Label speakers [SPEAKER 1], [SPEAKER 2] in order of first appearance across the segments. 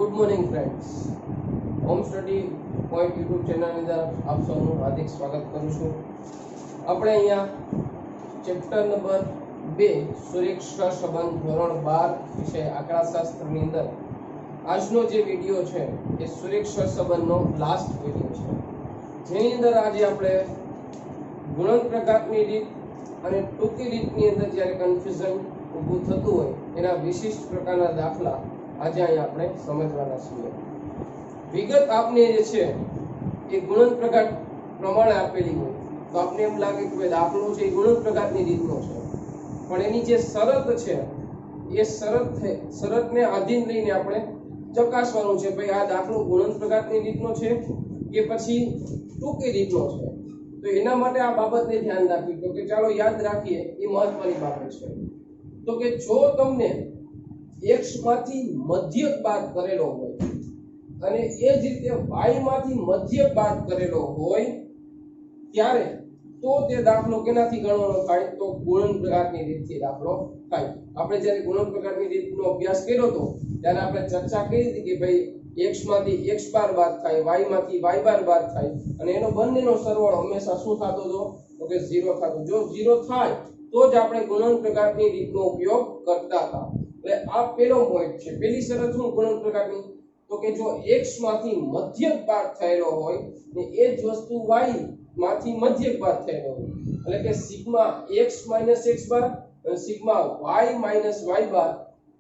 [SPEAKER 1] Good morning friends, home study point YouTube ચેનલની અંદર આપ સૌનું હાર્દિક સ્વાગત કરું છું. આપણે અહીંયા ચેપ્ટર નંબર 2 સુરેખ સહસંબંધ ધોરણ 12 વિષય આંકડાશાસ્ત્રની અંદર આજનો જે વિડીયો છે એ સુરેખ સહસંબંધનો લાસ્ટ વિડીયો છે, જેની અંદર આજે આપણે ગુણન પ્રકારની રીત અને ટૂંકી રીતની અંદર જ્યારે કન્ફ્યુઝન ઊભું થતું હોય એના વિશિષ્ટ પ્રકારના દાખલા આજે અહીંયા આપણે સમજવાના છીએ. વિગત આપને જે છે એ ગુણન પ્રકાર પ્રમાણે આપેલી હોય તો આપને એમ લાગે કે ભાઈ દાખલો છે એ ગુણન પ્રકારની રીતનો છે, પણ એની જે શરત છે એ શરતને આધીન લઈને આપણે ચકાસવાનું છે ભાઈ આ દાખલો ગુણન પ્રકારની રીતનો છે કે પછી ટૂંકી રીતનો છે. તો એના માટે આ બાબતને ધ્યાન રાખવી. તો કે ચાલો યાદ રાખીએ, એ મહત્વની બાબત છે. તો કે જો તમને x માંથી મધ્યક બાદ કરેલો હોય અને એ જ રીતે y માંથી મધ્યક બાદ કરેલો હોય ત્યારે તો તે દાખલો કેનાથી ગણવાનો થાય? તો ગુણન પ્રકારની રીતથી દાખલો થાય. આપણે જ્યારે ગુણન પ્રકારની રીતનો અભ્યાસ કર્યો હતો ત્યારે આપણે ચર્ચા કરી હતી કે ભાઈ x માંથી x બાર બાદ થાય, y માંથી y બાર બાદ થાય અને એનો બંનેનો સરવાળો હંમેશા શું થતો હતો? તો કે 0 થતો. જો 0 થાય તો જ આપણે ગુણન પ્રકારની રીતનો ઉપયોગ કરતા હતા. એટલે આ પહેલો પોઈન્ટ છે. પહેલી શરત શું ગુણન પ્રકારની? તો કે જો x માંથી મધ્યક બાદ થયેલો હોય ને એ જ વસ્તુ y માંથી મધ્યક બાદ થયેલો હોય, એટલે કે સિગ્મા x - x બાર અને સિગ્મા y - y બાર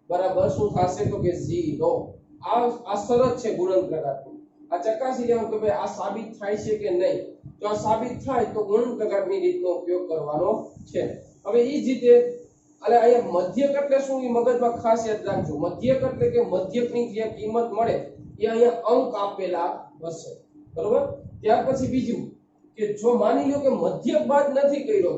[SPEAKER 1] બરાબર શું થશે? તો કે 0. આ શરત છે ગુણન પ્રકારની. આ ચકાસી લેવાનું કે ભાઈ આ સાબિત થાય છે કે નહીં. જો આ સાબિત થાય તો ગુણન પ્રકારની રીતનો ઉપયોગ કરવાનો છે. હવે એ જ રીતે એટલે અહીંયા મધ્યક એટલે શું એ મગજમાં ખાસ યાદ રાખજો. મધ્યક એટલે કે મધ્યકની જે કિંમત મળે એ અહીંયા અંક આપેલા હશે, બરોબર? ત્યાર પછી બીજું કે જો માની લો કે મધ્યક બાદ નથી કર્યો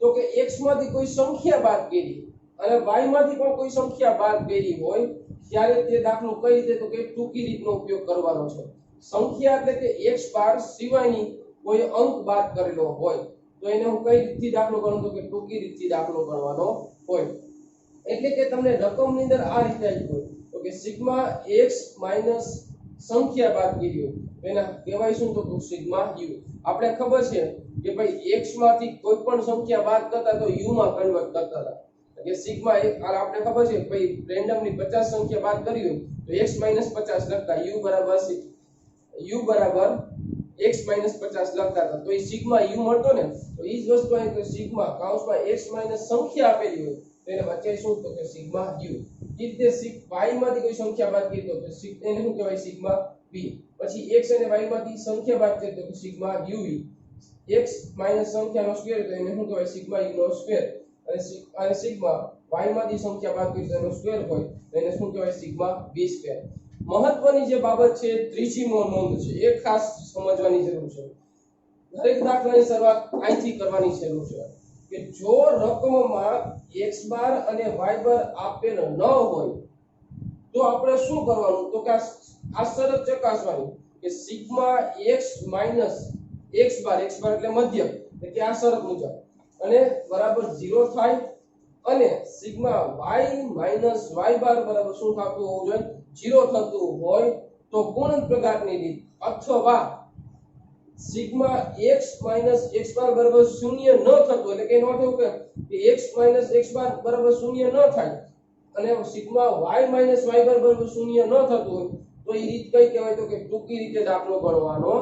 [SPEAKER 1] તો કે x માંથી કોઈ સંખ્યા બાદ કરી અને y માંથી પણ કોઈ સંખ્યા બાદ કરી હોય ત્યારે તે દાખલો કઈ રીતે? તો કે ટૂંકી રીતનો ઉપયોગ કરવાનો છે. સંખ્યા એટલે કે x બાર સિવાયની કોઈ અંક બાદ કરેલો હોય તો એને હું કઈ રીતથી દાખલો ગણું? તો કે ટૂંકી રીતથી દાખલો ગણવાનો હોય. એટલે કે તમને રકમની અંદર આ રીતે આવી હોય તો કે સિગ્મા x માઈનસ સંખ્યા બાદ કરી હોય એના કહેવાય શું? તો સિગ્મા u. આપણે ખબર છે કે ભાઈ x માંથી કોઈ પણ સંખ્યા બાદ કરતા તો u માં કન્વર્ટ કરતા હતા. કે સિગ્મા આપણે ખબર છે ભાઈ રેન્ડમલી 50 સંખ્યા બાદ કરી હોય તો x - 50 લખતા u બરાબર x - 50 લખતા હતા. તો એ સિગ્મા u મળતો ને, તો એ જ વસ્તુ અહીં તો સિગ્મા કૌંસમાં x માઈનસ સંખ્યા આપેલી હોય તો એને વચ્ચે શું? તો કે સિગ્મા u. એ રીતે y માંથી કોઈ સંખ્યા બાદ કરી તો એને શું કહેવાય? Sigma v. પછી x અને y માંથી સંખ્યા બાદ કરી તો સિગ્મા uv. x માઈનસ સંખ્યાનો સ્ક્વેર તો એને શું કહેવાય? સિગ્મા u નો સ્ક્વેર. અને સિગ્મા y માંથી સંખ્યા બાદ કરી તો એનો સ્ક્વેર હોય તો એને શું કહેવાય? Sigma v square. મહત્વની જે બાબત છે ત્રીજી નોંધ છે એ ખાસ સમજવાની જરૂર છે. દરેક દાખલાની શરૂઆત અહીંથી કરવાની જરૂર છે કે જો રકમમાં x બાર અને y બાર આપેલ ન હોય તો આપણે શું કરવાનું? તો કે આ શરત ચકાસવાની કે સિગ્મા x માઈનસ x બાર એટલે મધ્યક, એટલે કે આ શરત મુજબ અને બરાબર 0 થાય અને સિગ્મા y માઈનસ y બાર બરાબર શું થતું હોવું જોઈએ? 0 થતું હોય તો ગુણન પ્રકારની રીત અથવા સિગ્મા x માઈનસ x બાર બરાબર 0 ન થતું, એટલે કે એનો અર્થ એવું કે x માઈનસ x બાર બરાબર 0 ન થાય અને સિગ્મા y માઈનસ y બાર બરાબર 0 ન થતું હોય તો એ રીત કઈ કહેવાય? તો કે ટૂંકી રીતે દાખલો ગણવાનો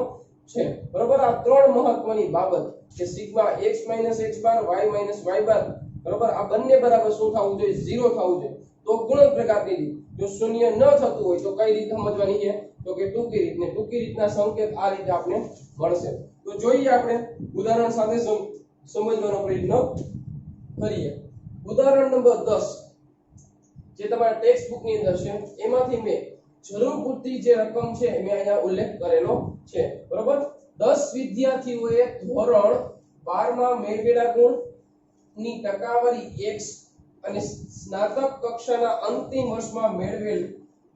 [SPEAKER 1] છે, બરોબર? આ ત્રણ મહત્વની બાબત કે સિગ્મા x માઈનસ x બાર y માઈનસ y બાર બરોબર આ બંને બરાબર શું થવું જોઈએ? 0 થવું જોઈએ. તો ગુણન પ્રકારની રીત. જો 0 ન થતું હોય તો કઈ રીત સમજવાની છે? તો કે ટૂંકી રીત. ને ટૂંકી રીતના સંકેત આ રીતે આપણે મળશે. તો જોઈએ આપણે ઉદાહરણ સાથે સમજવાનો પ્રયત્ન કરીએ. ઉદાહરણ નંબર 10 જે તમારા ટેક્સ્ટ બુક ની અંદર છે એમાંથી મેં જરૂર પૂરતી જે રકમ છે મેં અહીંયા ઉલ્લેખ કરેલો છે, બરોબર? 10 વિદ્યાર્થીઓએ ધોરણ 12 માં મેળવેલા ગુણની ટકાવારી x અને સ્નાતક કક્ષાના અંતિમ વર્ષમાં મેળવેલ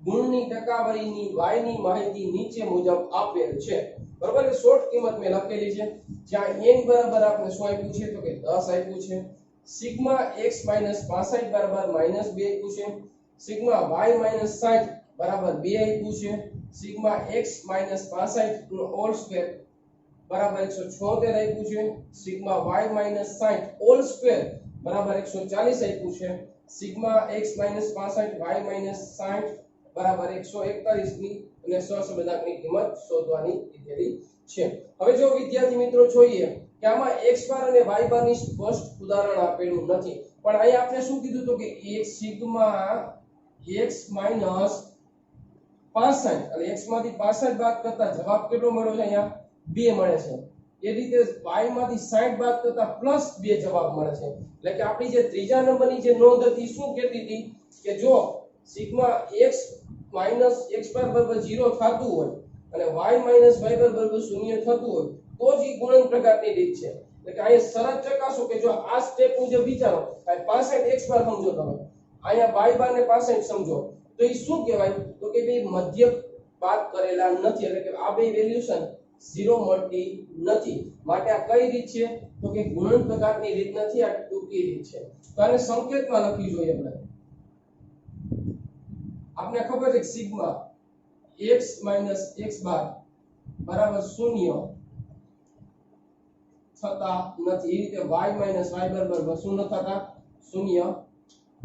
[SPEAKER 1] ગુણની ટકાવારીની y ની માહિતી નીચે મુજબ આપેલ છે, બરોબર? એટલે શોર્ટ કિંમત મેં લખેલી છે જ્યાં n બરાબર આપણે શું આપ્યું છે? તો કે 10 આપ્યું છે. સિગ્મા x - 65 બરાબર -2 આપ્યું છે. સિગ્મા y - 60 બરાબર 2 આપ્યું છે, સિગ્મા x - 65 નો હોલ સ્ક્વેર બરાબર 176 આપ્યું છે, સિગ્મા y - 60 હોલ સ્ક્વેર બરાબર 140 આપ્યું છે, સિગ્મા x - 65 y - 60 બરાબર 141 ની અને સહસંબંધકની કિંમત શોધવાની કીધેલી છે. હવે જો વિદ્યાર્થી મિત્રો જોઈએ કે આમાં x બાર અને y બાર ની સ્પષ્ટ ઉદાહરણ આપેલું નથી, પણ અહીં આપણે શું કીધું તો કે એક સિગ્મા x - 65 અને x માંથી 65 બાદ કરતા જવાબ કેટલો મળ્યો છે? અહીંયા 2 મળે છે. એ રીતે y માંથી 60 બાદ કરતા પ્લસ 2 જવાબ મળે છે. એટલે કે આપણી જે ત્રીજા નંબરની જે નોંધ હતી શું કહેતી હતી કે જો સિગ્મા x માઈનસ x બાર બરાબર 0 થતું હોય અને y માઈનસ y બાર બરાબર 0 થતું હોય તો જ ઈ ગુણન પ્રકારની રીત છે. એટલે કે અહીંયા શરત ચકાસો કે જો આ સ્ટેપ મુજબ વિચારો કે 65 x બાર સમજો તમે, અહીંયા y બાર ને 65 સમજો તો ઈ શું કહેવાય તો કે બે મધ્યક બાદ કરેલા નથી, એટલે કે આ બે વેલ્યુશન 0 મળતી નથી. માટે આ કઈ રીત છે તો કે ગુણન પ્રકારની રીત નથી, આ ટૂંકી રીત છે. તો આને સંકેતમાં લખી જોઈએ આપણે ખબર છે કે સિગ્મા x - x બાર બરાબર 0 થતા નથી, એ રીતે y - y બાર બરાબર શું ન થતા 0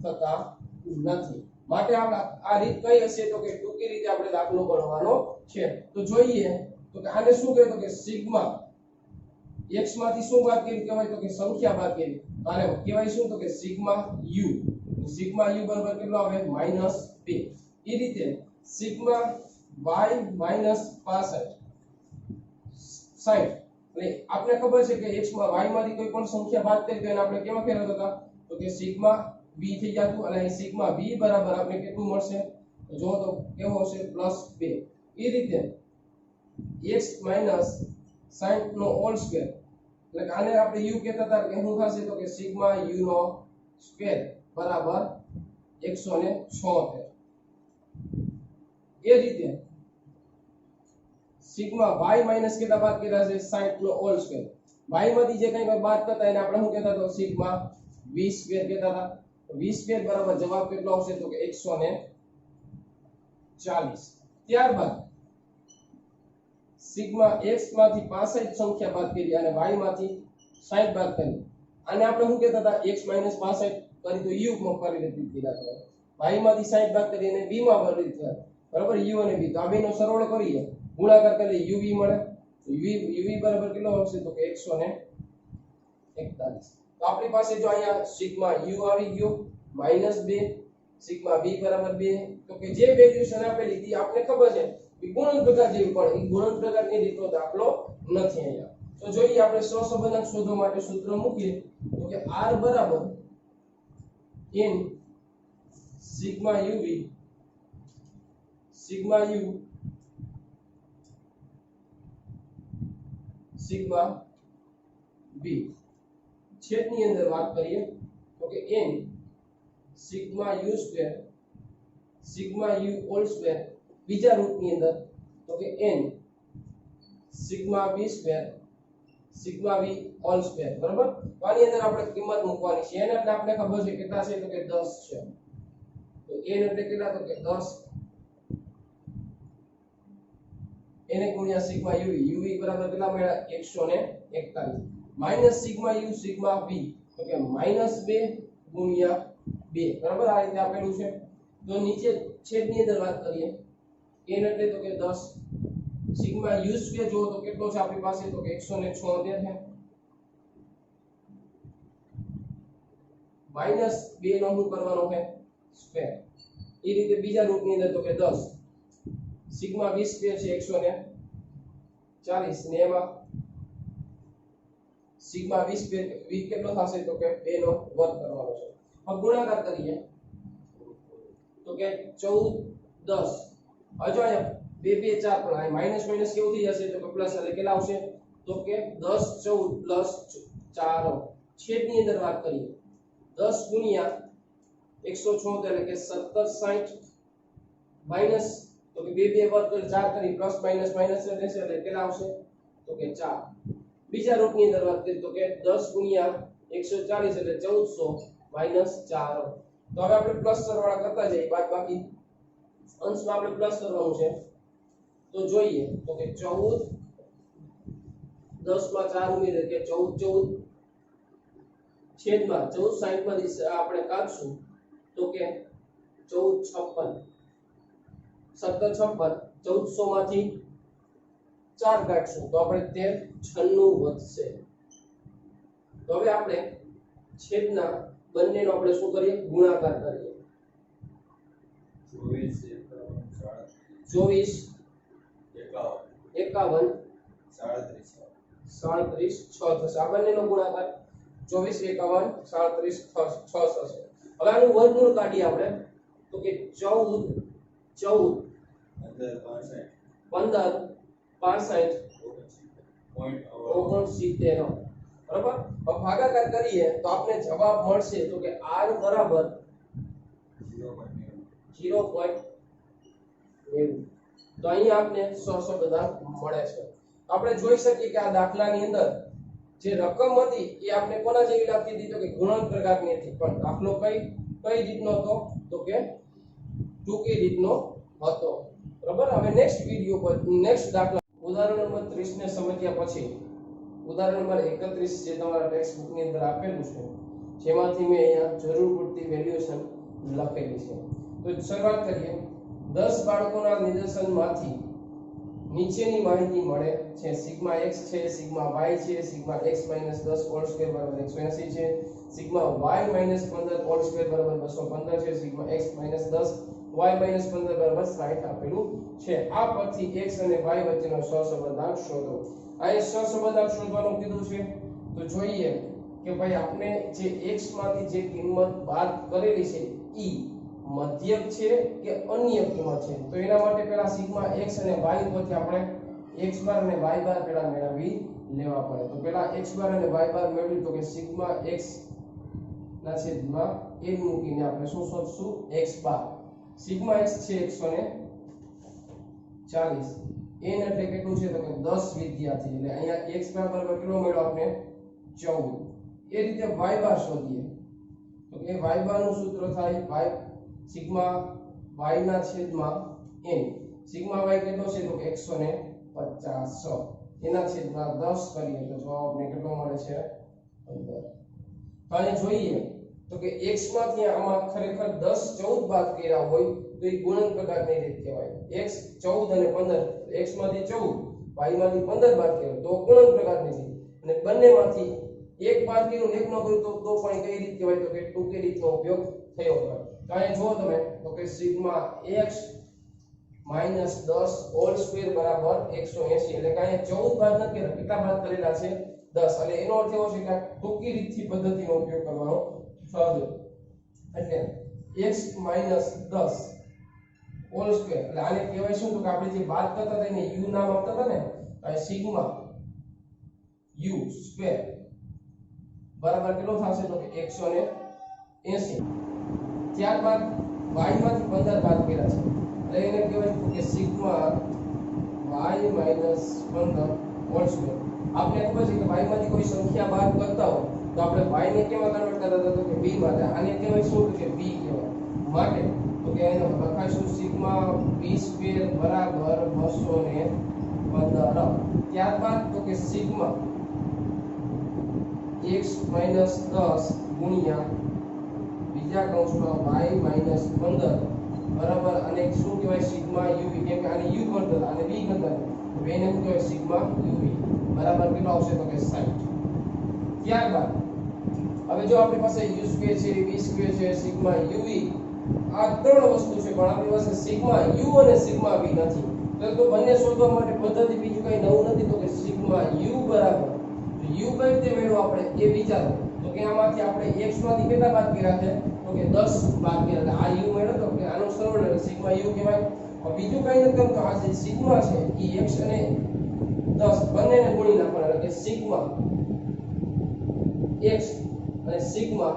[SPEAKER 1] થતા નથી. માટે આ રીત કઈ હશે તો કે ટૂંકી રીતે આપણે દાખલો ગણવાનો છે. તો જોઈએ તો કે આને શું કહેતો કે સિગ્મા x માંથી શું બાદ કરી કહેવાય તો કે સંખ્યા બાદ કરી, આને કહેવાય શું તો કે સિગ્મા u. સિગ્મા u બરાબર કેટલો આવે -2. એ રીતે સિગ્મા y - 65 એટલે આપણે ખબર છે કે x માં y માંથી કોઈ પણ સંખ્યા બાદ કરી તો એને આપણે કેવા ફેરવતા હતા તો કે સિગ્મા b થઈ જતું, અને અહીં સિગ્મા b બરાબર આપણે કેટલું મળશે તો જો તો કેવો હશે +2. એ રીતે x - 60 નો હોલ સ્ક્વેર એટલે કે આને આપણે u કહેતા હતા કે શું થશે તો કે સિગ્મા u નો સ્ક્વેર બરાબર 176. એ રીતે સિગ્મા y માઈનસ કેટલા બાદ કર્યા છે 60 નો હોલ સ્ક્વેર, y માંથી જે કંઈ બાદ કરતા એને આપણે શું કહેતા તો સિગ્મા v સ્ક્વેર કહેતા હતા. v સ્ક્વેર બરાબર જવાબ કેટલો આવશે તો કે 140. ત્યારબાદ સિગ્મા x માંથી 65 સંખ્યા બાદ કરી અને y માંથી 60 બાદ કરી, આને આપણે શું કહેતા હતા x - 65 કરી તો u માં પરિવર્તિત કર્યા, y માંથી 60 બાદ કરી અને v માં પરિવર્તિત કર્યા બરાબર u અને v. તો આ બેનો સરવાળો કરીએ ગુણાકાર કરીએ uv મળે તો uv બરાબર કેટલો આવશે તો કે 141. તો આપણી પાસે જો અહીંયા સિગ્મા u આવી ગયો -2, સિગ્મા v બરાબર 2, તો કે જે વેલ્યુશન આપેલી હતી આપણે ખબર છે કે ગુણન પ્રકાર જેવી, પણ એ ગુણન પ્રકારની રીતનો દાખલો નથી અહીંયા. તો જોઈએ આપણે સહસંબંધક શોધવા માટે સૂત્ર મૂકીએ તો કે r બરાબર n sigma uv sigma u sigma v. છેદની અંદર વાત કરીએ તો કે n sigma u square sigma u whole square, બીજા રૂપની અંદર તો કે n sigma v square sigma v whole square બરાબર. તો આની અંદર આપણે કિંમત મૂકવાની છે. n એટલે આપણે ખબર છે કેટલા છે તો કે 10 છે. તો n એટલે કેટલા તો કે 10 એને ગુણ્યા સિગ્મા uv, uv બરાબર કેટલા મળ્યા 141 minus sigma u sigma v તો કે -2 ગુણ્યા 2 બરાબર. આ રીતે આપેલું છે. તો નીચે છેદની અંદર વાત કરીએ n એટલે તો કે 10 સિગ્મા u સ્ક્વેર જો તો કેટલો છે આપણી પાસે તો કે 176 છે -2 નો શું કરવાનો છે સ્ક્વેર. એ રીતે બીજા રૂપની અંદર તો કે 10 સિગ્મા v સ્ક્વેર છે 140 ને એમાં સિગ્મા v સ્ક્વેર v કેટલો થશે તો કે 2 નો વર્ગ કરવાનો છે. હવે ગુણાકાર કરીએ તો કે 14 10. હવે જો અહીંયા 2 2 4 પણ આ માઈનસ માઈનસ કેવું થઈ જશે તો કે પ્લસ, એટલે કેટલા આવશે તો કે 10 14 4. છેદની અંદર વાત કરીએ 10 ગુણ્યા 176 એટલે કે 1760 માઈનસ તો કે 2 2 વર્ગ કરી 4 કરી પ્લસ માઈનસ માઈનસ રહેશે એટલે કેટલા આવશે તો કે 4. બીજા રૂપની અંદર વાત કરીએ તો કે 10 ગુણ્યા 140 એટલે 1400 માઈનસ 4. તો હવે આપણે પ્લસ સરવાળા કરતા જઈએ બાદબાકી અંશમાં આપણે પ્લસ કરવાનું છે તો જોઈએ તો કે 14 10 માં 4 ઉમેરીએ કે 14 છેદમાં 14 60 માંથી આપણે કાઢશું તો કે 14 56 17 56 1400 માંથી 4 કાઢશું તો આપણે 13 96 વધશે તો હવે આપણે છેદના બંનેનો આપણે શું કરીએ ગુણાકાર કરીએ 24 51 37 6 થશે આ બંનેનો ગુણાકાર 24 51 37 6 થશે હવે આનું વર્ગમૂળ કાઢીએ આપણે તો કે 14 15 65 69 બરાબર હવે ભાગાકાર કરીએ તો આપણે જવાબ મળશે તો કે r બરાબર 0.90 તો અહીં આપણે સહસબદાન મળે છે આપણે જોઈ શકીએ કે આ દાખલાની અંદર જે રકમ હતી એ આપણે કોના જેવી લાગતી હતી તો કે ગુણન પ્રકારની હતી પણ દાખલો કઈ રીતનો હતો તો કે ટૂંકી રીતનો હતો બરાબર હવે નેક્સ્ટ વિડિયો પર નેક્સ્ટ દાખલા ઉદાહરણ નંબર 30 ને સમજ્યા પછી ઉદાહરણ નંબર 31 જે તમારા ટેક્સ્ટ બુક ની અંદર આપેલું છે જેમાંથી મેં અહીંયા જરૂર પૂરતી વેલ્યુએશન લખેલી છે તો શરૂઆત કરીએ 10 બાળકોના નિદર્શનમાંથી નીચેની માહિતી મળે છે સિગ્મા x છે સિગ્મા y છે સિગ્મા x - 10 હોલ સ્ક્વેર બરાબર 180 છે સિગ્મા y - 15 હોલ સ્ક્વેર બરાબર 215 છે સિગ્મા x - 10 y - 15 બરાબર 60 આપેલું છે આ પરથી x અને y વચ્ચેનો સહસંબંધાંક શોધો આ સહસંબંધાંક શોધવાનું કીધું છે તો જોઈએ કે ભાઈ આપણે જે x માંથી જે કિંમત બાદ કરેલી છે ઈ મધ્યક છે કે અન્ય કિંમત છે તો એના માટે પહેલા સિગ્મા x અને y પરથી આપણે x બાર અને y બાર પહેલા મેળવી લેવા પડે તો પહેલા x બાર અને y બાર મેળવી તો કે સિગ્મા x ના છેદમાં n મૂકીને આપણે શું શોધશું x બાર સિગ્મા x છે 140 n એટલે કેટલું છે તો કે 10 વિદ્યાર્થી એટલે અહીંયા x બાર બરાબર કેટલો મળ્યો આપણે 14 એ રીતે y બાર શોધીએ તો કે y બાર નું સૂત્ર થાય y સિગ્મા y ના છેદમાં n સિગ્મા y કેટલો છે તો કે 150 એના છેદમાં 10 કરીએ તો જવાબ આપણને કેટલો મળે છે 15 તો અહીં જોઈએ તો કે x માંથી આમાં ખરેખર 10 14 બાદ કર્યા હોય તો એ ગુણન પ્રકારની રીત કહેવાય x 14 અને 15 x માંથી 14 y માંથી 15 બાદ કર્યો તો ગુણન પ્રકારની રીત અને બંનેમાંથી એક બાદ કર્યું એક ન કર્યું તો પણ કઈ રીત કહેવાય તો કે ટૂંકી રીતનો ઉપયોગ થયો હોય તો અહીં જો તમે તો કે સિગ્મા x - 10 હોલ સ્ક્વેર બરાબર 180 એટલે કે અહીંયા 14 બાદ નથી કર્યા કેટલા બાદ કરેલા છે 10 એટલે એનો અર્થ એવો છે કે ટૂંકી રીતથી પદ્ધતિનો ઉપયોગ કરવાનો સાધુ એટલે x - 10 હોલ સ્ક્વેર એટલે આને કહેવાય શું તો કે આપણે જે વાત કરતા હતા એને u નામ આપતા હતા ને આ સિગ્મા u સ્ક્વેર બરાબર કેટલો થશે તો કે 180 ત્યારબાદ y માંથી 15 બાદ કર્યા છે એટલે એને કહેવાય કે સિગ્મા y - 15 હોલ સ્ક્વેર આપણે ખબર છે કે y માંથી કોઈ સંખ્યા બાદ કરતા હોય તો આપણે y ને કેમાં કન્વર્ટ કરતા હતા તો કે b માટે આને કહેવાય શું કે b કહેવાય માટે તો કે એને લખાઈશું સિગ્મા b સ્ક્વેર બરાબર 215 ત્યારબાદ તો કે સિગ્મા x - 10 ગુણ્યા બીજા કૌંસમાં y - 15 બરાબર અને શું કહેવાય સિગ્મા uv કેમ કે આને u કરતા હતા અને b કરતા તો એને શું કહેવાય સિગ્મા uv બરાબર કેટલો આવશે તો કે 60 ત્યારબાદ હવે જો આપણી પાસે u સ્ક્વેર છે v સ્ક્વેર છે સિગ્મા uv આ ત્રણ વસ્તુ છે પણ આપણી પાસે સિગ્મા u અને સિગ્મા v નથી તો બંને શોધવા માટે પદ્ધતિ બીજું કઈ નવું નથી તો કે સિગ્મા u બરાબર તો u કઈ રીતે મેળવો આપણે એ વિચારો તો કે આમાંથી આપણે x માંથી કેટલા બાદ કર્યા છે તો કે 10 બાદ કર્યા એટલે આ u મેળવો તો કે આનો સરવાળો એટલે સિગ્મા u કહેવાય બીજું કઈ નથી કરતો આ જે સિગ્મા છે એ x અને 10 બંનેને ગુણી નાખવાના એટલે કે સિગ્મા x અને સિગ્મા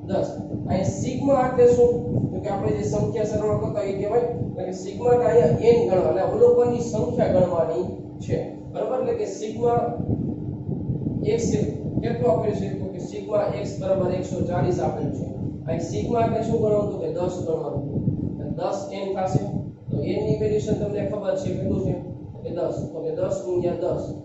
[SPEAKER 1] 10 અહીં સિગ્મા એટલે શું તો કે આપણે જે સંખ્યા સરવાળો કરતા એ કહેવાય એટલે કે સિગ્મા ને અહીંયા n ગણવા એટલે અવલોકનની સંખ્યા ગણવાની છે બરાબર એટલે કે સિગ્મા x કેટલું આપેલું છે તો કે સિગ્મા x બરાબર 140 આપેલું છે અહીં સિગ્મા એટલે શું ગણવાનું તો કે 10 ગણવાનું 10 n થાય થશે તો n ની વેલ્યુ તમને ખબર છે કેટલું છે કે 10 તો કે 10 ગુણ્યા 10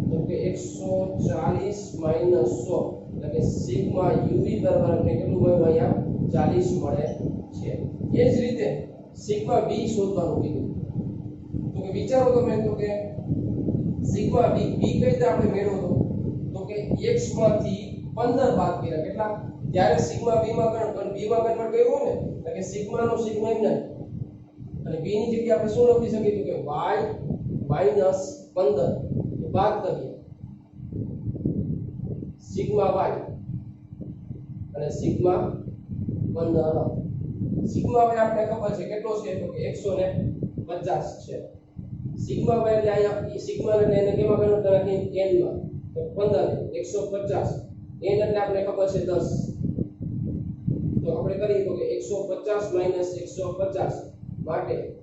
[SPEAKER 1] તો કે 140 માઈનસ 100 એટલે કે સિગ્મા યુવી બરાબર આપણે કેટલું મળ્યું અહીંયા 40 મળે છે એ જ રીતે સિગ્મા v શોધવાનું કીધું તો કે વિચારો તમે તો કે સિગ્મા v v કઈ રીતે આપણે મેળવવો તો કે x માંથી 15 બાદ કર્યા કેટલા ત્યારે સિગ્મા v માં કન્વર્ટ કર્યું ને એટલે કે સિગ્મા નો સિગ્મા એમ નહીં અને v ની જગ્યાએ આપણે શું લખી શકીએ તો કે y માઈનસ 15 તો બાદ કરીએ સિગ્મા y અને સિગ્મા 15 સિગ્મા y આપણે ખબર છે કેટલો છે તો કે 150 છે સિગ્મા y એટલે અહીંયા સિગ્મા એટલે એને કેમાં કન્વર્ટ રાખી n માં તો 15 150 n એટલે આપણે ખબર છે 10 તો આપણે કરીએ તો કે 150 150 માટે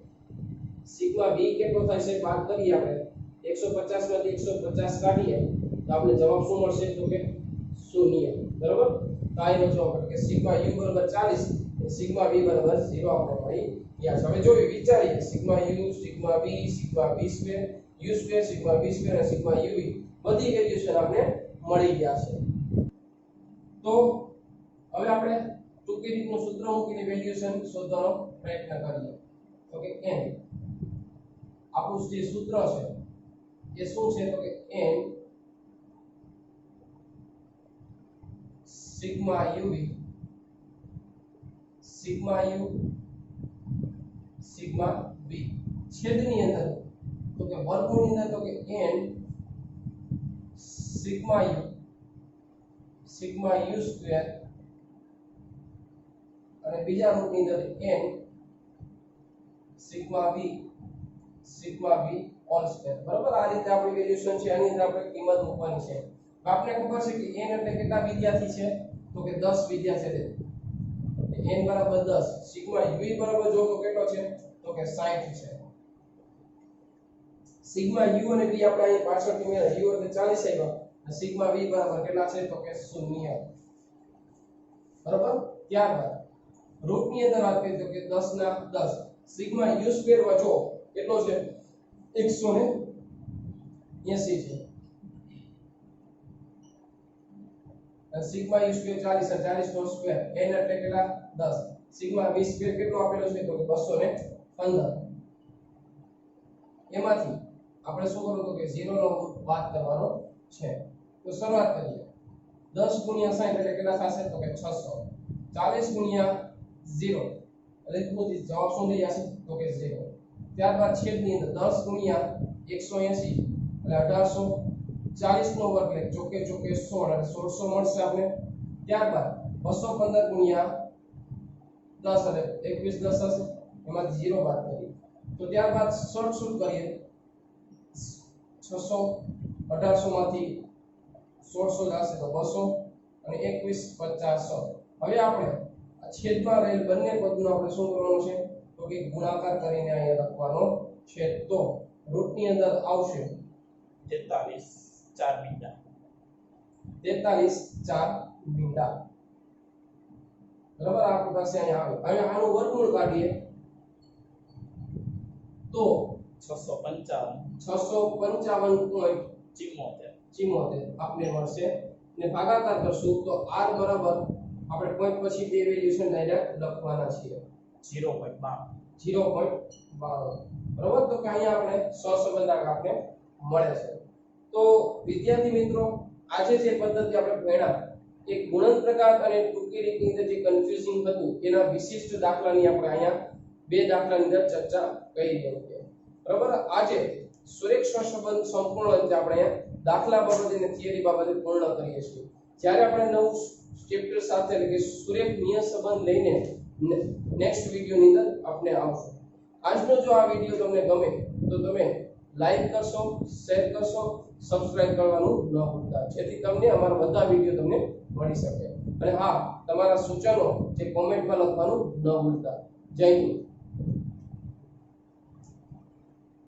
[SPEAKER 1] સિગ્મા v કેટલો થાય છે બાદ કરીએ આપણે 150 માંથી 150 કાઢીએ તો આપણે જવાબ શું મળશે તો કે 0 બરાબર તો આનો જવાબ કે સિગ્મા u બરાબર 40 સિગ્મા v બરાબર 0 આપણે મળી ગયા છે હવે જોઈએ વિચારીએ sigma u sigma v sigma v square u square sigma v square અને સિગ્મા uv બધી વેલ્યુશન આપણે મળી ગયા છે તો હવે આપણે ટૂંકી રીતનું સૂત્ર મૂકીને વેલ્યુશન શોધવાનો પ્રયત્ન કરીએ તો કે n આપણું જે સૂત્ર છે એ શું છે તો કે n sigma uv sigma u sigma v છેદની અંદર તો કે વર્ગમૂળની અંદર તો કે n સિગ્મા u સ્ક્વેર અને બીજા રૂપની અંદર n sigma v whole square બરાબર આ રીતે આપણી વેલ્યુશન છે આની અંદર આપણે કિંમત મૂકવાની છે આપણે ખબર છે કે n એટલે કેટલા વિદ્યાર્થી છે તો કે 10 વિદ્યાર્થી છે n બરાબર 10 સિગ્મા u બરાબર જો તો કેટલો છે તો કે 60 છે સિગ્મા u અને v આપણે અહીં પાછળથી મેળવ્યા u એટલે 40 આવ્યા અને સિગ્મા v બરાબર કેટલા છે તો કે 0 બરાબર ત્યારબાદ રૂટની અંદર વાત કરીએ તો કે 10 ના 10 સિગ્મા u સ્ક્વેર માં જો કેટલો છે 180 છે અને સિગ્મા u સ્ક્વેર 40 અને 40 નો સ્ક્વેર n એટલે કેટલા 10 સિગ્મા v સ્ક્વેર કેટલો આપેલો છે તો કે 215 એમાંથી આપણે શું કરવું તો કે 0 નો બાદ કરવાનો છે તો શરૂઆત કરીએ 10 ગુણ્યા 60 એટલે કેટલા થશે તો કે 600 40 ગુણ્યા 0 એટલે પૂરી જવાબ શું થઈ જશે તો કે 0 ત્યારબાદ છેદની અંદર 10 ગુણ્યા 180 એટલે 1840 નો વર્ગ એટલે ચોકે ચોકે 16 એટલે 1600 મળશે આપણે ત્યારબાદ 215 ગુણ્યા 10 એટલે 21 10 હશે એમાંથી 0 બાદ કરીએ તો ત્યારબાદ શોર્ટ શૂટ કરીએ 600 1800 માંથી 1600 જશે તો 200 અને 21 50 હવે આપણે આ છેદમાં રહેલ બંને પદનો આપણે શું કરવાનું છે તો કે ગુણાકાર કરીને અહીંયા લખવાનો છે તો રૂટની અંદર આવશે
[SPEAKER 2] 43 4 મીંડા
[SPEAKER 1] 43 4 મીંડા બરાબર આપણી પાસે અહીંયા આવે હવે આનું વર્ગમૂળ કાઢીએ તો 655.74 આપણે મળશે ને ભાગાકાર કરશું તો r બરાબર આપણે પોઈન્ટ પછી બે વેલ્યુશન ડાયરેક્ટ લખવાના છે 0.52 બરાબર તો કે અહીંયા આપણે સહસંબંધાંક આપણે મળે છે તો વિદ્યાર્થી મિત્રો આજે જે પદ્ધતિ આપણે ભણ્યા એક ગુણન પ્રકાર અને ટૂંકી રીતની અંદર જે કન્ફ્યુઝિંગ હતું એના વિશિષ્ટ દાખલાની આપણે અહીંયા બે દાખલાની અંદર ચર્ચા કરી છે બરાબર આજે સુરેખ સહસંબંધ સંપૂર્ણ રીતે આપણે અહીંયા દાખલા બાબતે અને થિયરી બાબતે પૂર્ણ કરીએ છીએ જ્યારે આપણે નવું ચેપ્ટર સાથે એટલે કે સુરેખ નિયમ સંબંધ લઈને નેક્સ્ટ વિડિયોની અંદર આપણે આવશું આજનો જો આ વિડિયો તમને ગમે તો તમે લાઈક કરશો શેર કરશો સબસ્ક્રાઇબ કરવાનું ન ભૂલતા જેથી તમને અમારા બધા વિડિયો તમને મળી શકે અને હા તમારા સૂચનો જે કોમેન્ટમાં લખવાનું ન ભૂલતા જય હિન્દ